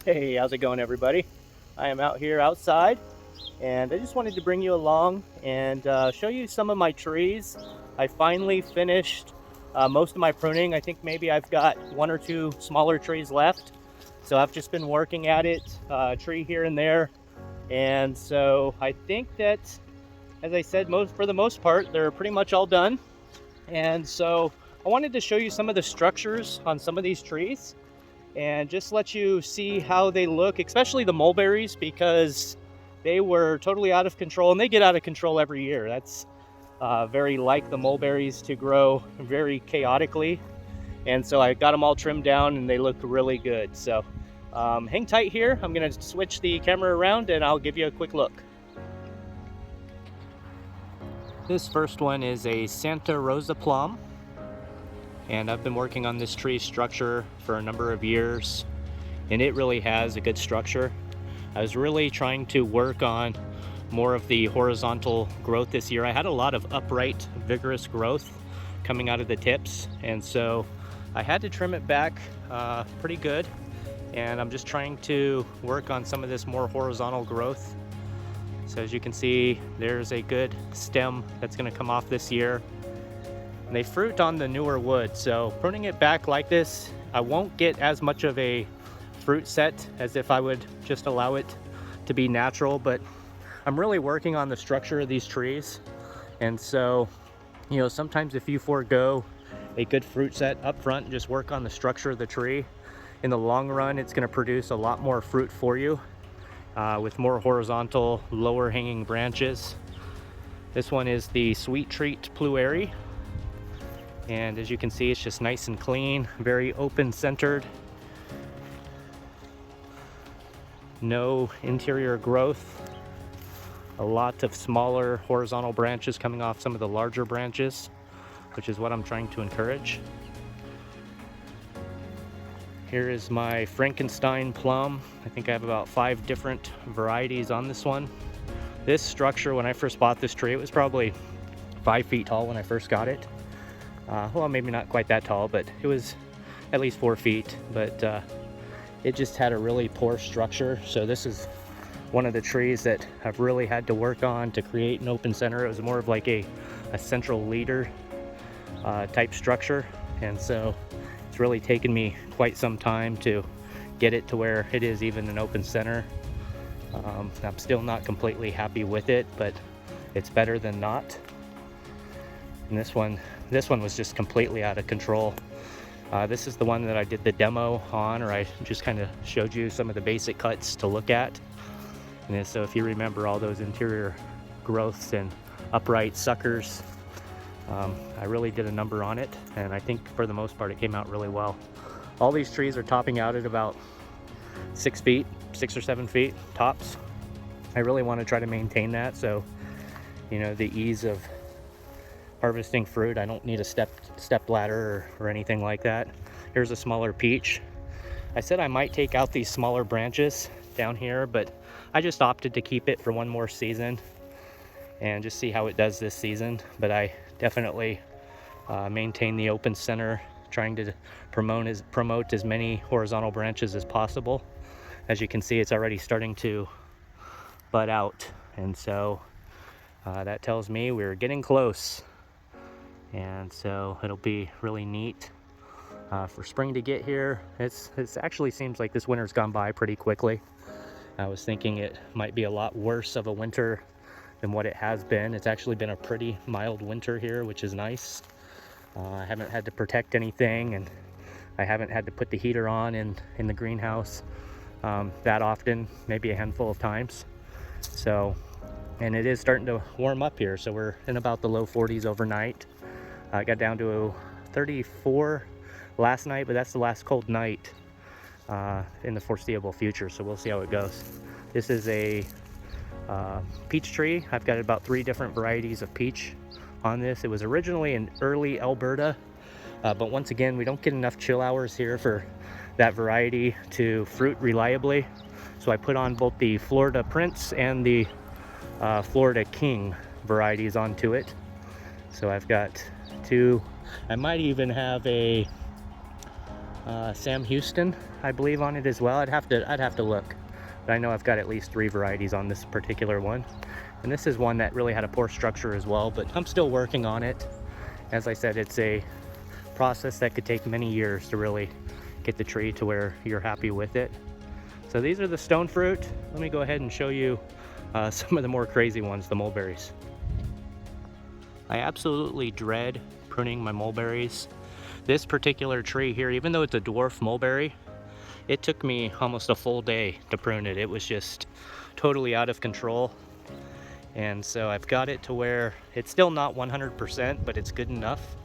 Hey, how's it going, everybody? I am out here outside, and I just wanted to bring you along and show you some of my trees. I finally finished most of my pruning. I think maybe I've got one or two smaller trees left. So I've just been working at it, tree here and there. And so I think that, as I said, for the most part, they're pretty much all done. And so I wanted to show you some of the structures on some of these trees and just let you see how they look, especially the mulberries, because they were totally out of control, and they get out of control every year. That's very like the mulberries to grow very chaotically. And so I got them all trimmed down and they look really good. So hang tight here. I'm going to switch the camera around and I'll give you a quick look. This first one is a Santa Rosa plum. And I've been working on this tree structure for a number of years, and it really has a good structure. I was really trying to work on more of the horizontal growth this year. I had a lot of upright, vigorous growth coming out of the tips, and so I had to trim it back pretty good. And I'm just trying to work on some of this more horizontal growth. So as you can see, there's a good stem that's going to come off this year. And they fruit on the newer wood, so pruning it back like this, I won't get as much of a fruit set as if I would just allow it to be natural. But I'm really working on the structure of these trees, and so sometimes if you forego a good fruit set up front and just work on the structure of the tree, in the long run it's going to produce a lot more fruit for you with more horizontal, lower hanging branches. This one is the Sweet Treat Plueri. And as you can see, it's just nice and clean, very open centered. No interior growth. A lot of smaller horizontal branches coming off some of the larger branches, which is what I'm trying to encourage. Here is my Frankenstein plum. I think I have about 5 different varieties on this one. This structure, when I first bought this tree, it was probably 5 feet tall when I first got it. Well, maybe not quite that tall, but it was at least 4 feet. But it just had a really poor structure. So this is one of the trees that I've really had to work on to create an open center. It was more of like a central leader type structure. And so it's really taken me quite some time to get it to where it is even an open center. I'm still not completely happy with it, but it's better than not. And this one was just completely out of control. This is the one that I did the demo on, or I just kind of showed you some of the basic cuts to look at. And so if you remember all those interior growths and upright suckers, I really did a number on it, and I think for the most part it came out really well. All these trees are topping out at about 6 feet, 6 or 7 feet tops. I really want to try to maintain that, so the ease of harvesting fruit, I don't need a step ladder or anything like that. Here's a smaller peach. I said I might take out these smaller branches down here, but I just opted to keep it for one more season and just see how it does this season. But I definitely maintain the open center, trying to promote as many horizontal branches as possible. As you can see, it's already starting to bud out, and so that tells me we're getting close. And so it'll be really neat for spring to get here. It's actually seems like this winter's gone by pretty quickly. I was thinking it might be a lot worse of a winter than what it has been. It's actually been a pretty mild winter here, which is nice. I haven't had to protect anything, and I haven't had to put the heater on in the greenhouse that often, maybe a handful of times. So, and it is starting to warm up here, so we're in about the low 40s overnight. I got down to 34 last night, but that's the last cold night in the foreseeable future, so we'll see how it goes. This is a peach tree. I've got about 3 different varieties of peach on this. It was originally in early Alberta, but once again, we don't get enough chill hours here for that variety to fruit reliably. So I put on both the Florida Prince and the Florida King varieties onto it. So I've got 2. I might even have a Sam Houston, I believe, on it as well. I'd have to look, but I know I've got at least 3 varieties on this particular one. And this is one that really had a poor structure as well, but I'm still working on it. As I said, it's a process that could take many years to really get the tree to where you're happy with it. So these are the stone fruit. Let me go ahead and show you some of the more crazy ones, the mulberries. I absolutely dread pruning my mulberries. This particular tree here, even though it's a dwarf mulberry, it took me almost a full day to prune it. It was just totally out of control. And so I've got it to where it's still not 100%, but it's good enough.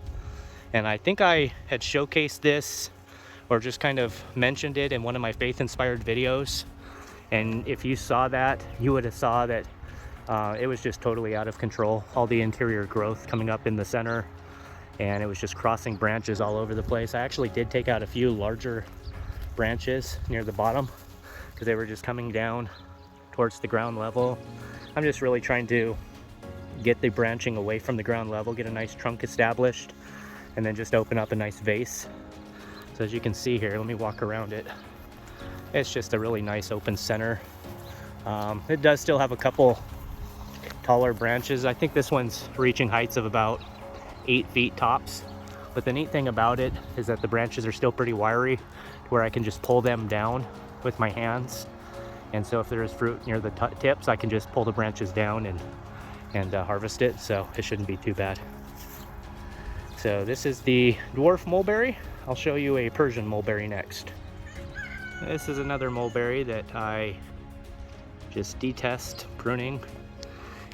And I think I had showcased this or just kind of mentioned it in one of my faith-inspired videos. And if you saw that, you would have saw that it was just totally out of control. All the interior growth coming up in the center, and it was just crossing branches all over the place. I actually did take out a few larger branches near the bottom because they were just coming down towards the ground level. I'm just really trying to get the branching away from the ground level, get a nice trunk established, and then just open up a nice vase. So as you can see here, let me walk around it. It's just a really nice open center. It does still have a couple taller branches. I think this one's reaching heights of about 8 feet tops. But the neat thing about it is that the branches are still pretty wiry, where I can just pull them down with my hands. And so if there is fruit near the tips, I can just pull the branches down and harvest it. So it shouldn't be too bad. So this is the dwarf mulberry. I'll show you a Persian mulberry next. This is another mulberry that I just detest pruning.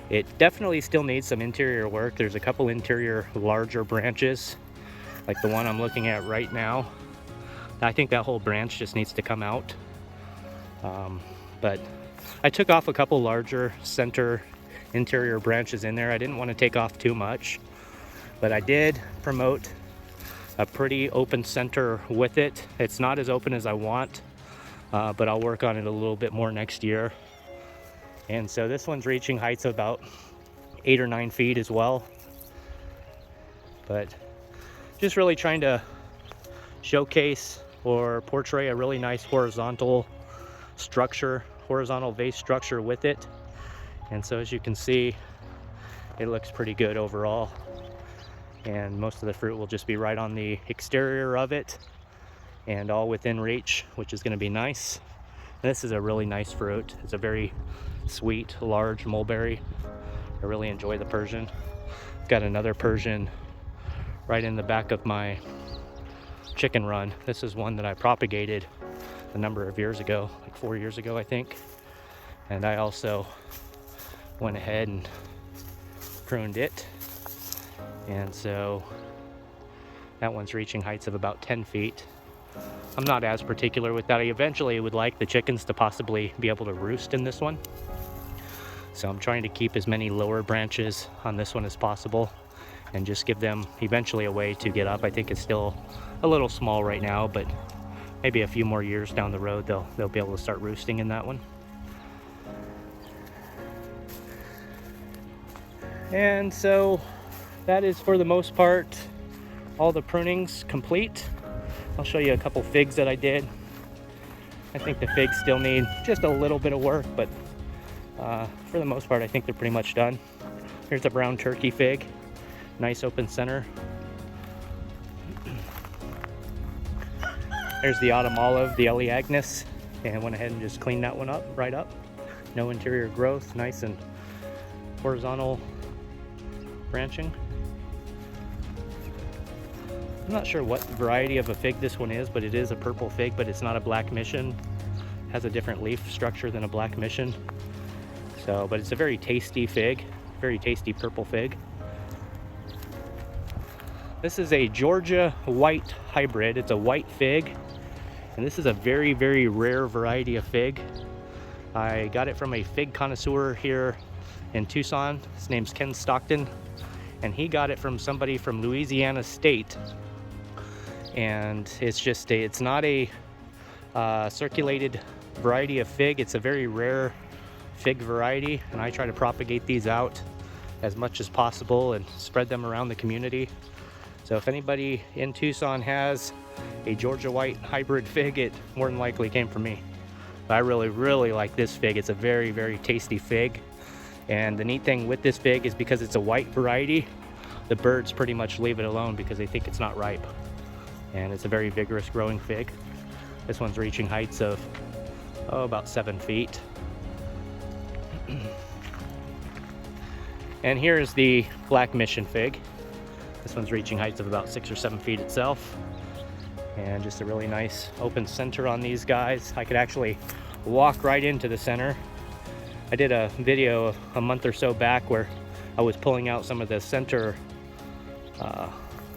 It definitely still needs some interior work. There's a couple interior larger branches, like the one I'm looking at right now. I think that whole branch just needs to come out. But I took off a couple larger center interior branches in there. I didn't want to take off too much, but I did promote a pretty open center with it. It's not as open as I want, but I'll work on it a little bit more next year. And so this one's reaching heights of about 8 or 9 feet as well. But just really trying to showcase or portray a really nice horizontal structure, horizontal vase structure with it. And so as you can see, it looks pretty good overall. And most of the fruit will just be right on the exterior of it and all within reach, which is going to be nice. This is a really nice fruit. It's a very sweet, large mulberry. I really enjoy the Persian. I've got another Persian right in the back of my chicken run. This is one that I propagated a number of years ago, like 4 years ago, I think. And I also went ahead and pruned it. And so that one's reaching heights of about 10 feet. I'm not as particular with that. I eventually would like the chickens to possibly be able to roost in this one. So I'm trying to keep as many lower branches on this one as possible and just give them eventually a way to get up. I think it's still a little small right now, but maybe a few more years down the road they'll be able to start roosting in that one. And so that is, for the most part, all the prunings complete. I'll show you a couple figs that I did. I think the figs still need just a little bit of work, but for the most part, I think they're pretty much done. Here's a brown turkey fig, nice open center. There's the autumn olive, the Ellie Agnes, and I went ahead and just cleaned that one up, right up. No interior growth, nice and horizontal branching. I'm not sure what variety of a fig this one is, but it is a purple fig, but it's not a black mission. It has a different leaf structure than a black mission. So, but it's a very tasty fig, very tasty purple fig. This is a Georgia white hybrid. It's a white fig, and this is a very, very rare variety of fig. I got it from a fig connoisseur here in Tucson. His name's Ken Stockton, and he got it from somebody from Louisiana State. And it's not a circulated variety of fig. It's a very rare fig variety, and I try to propagate these out as much as possible and spread them around the community. So if anybody in Tucson has a Georgia white hybrid fig, it more than likely came from me. But I really like this fig. It's a very tasty fig. And the neat thing with this fig is because it's a white variety, the birds pretty much leave it alone because they think it's not ripe. And it's a very vigorous growing fig. This one's reaching heights of, about 7 feet. And here's the black mission fig. This one's reaching heights of about 6 or 7 feet itself. And just a really nice open center on these guys. I could actually walk right into the center. I did a video a month or so back where I was pulling out some of the center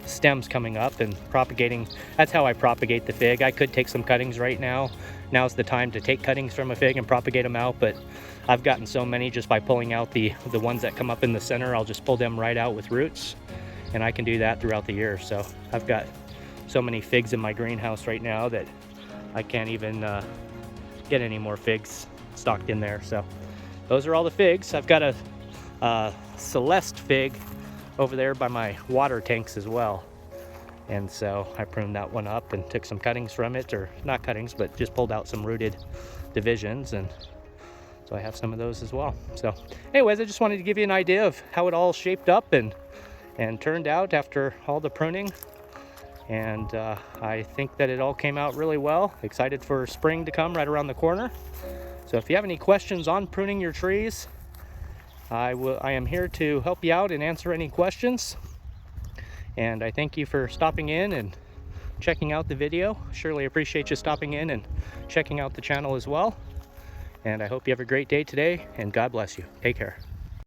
stems coming up and propagating. That's how I propagate the fig. I could take some cuttings right now. Now's the time to take cuttings from a fig and propagate them out, but I've gotten so many just by pulling out the ones that come up in the center. I'll just pull them right out with roots, and I can do that throughout the year. So I've got so many figs in my greenhouse right now that I can't even get any more figs stocked in there. So those are all the figs. I've got a Celeste fig over there by my water tanks as well. And so I pruned that one up and took some cuttings from it, or not cuttings, but just pulled out some rooted divisions. And so I have some of those as well. So anyways, I just wanted to give you an idea of how it all shaped up and turned out after all the pruning. And I think that it all came out really well. Excited for spring to come right around the corner. So if you have any questions on pruning your trees, I am here to help you out and answer any questions. And I thank you for stopping in and checking out the video. Surely appreciate you stopping in and checking out the channel as well. And I hope you have a great day today, and God bless you. Take care.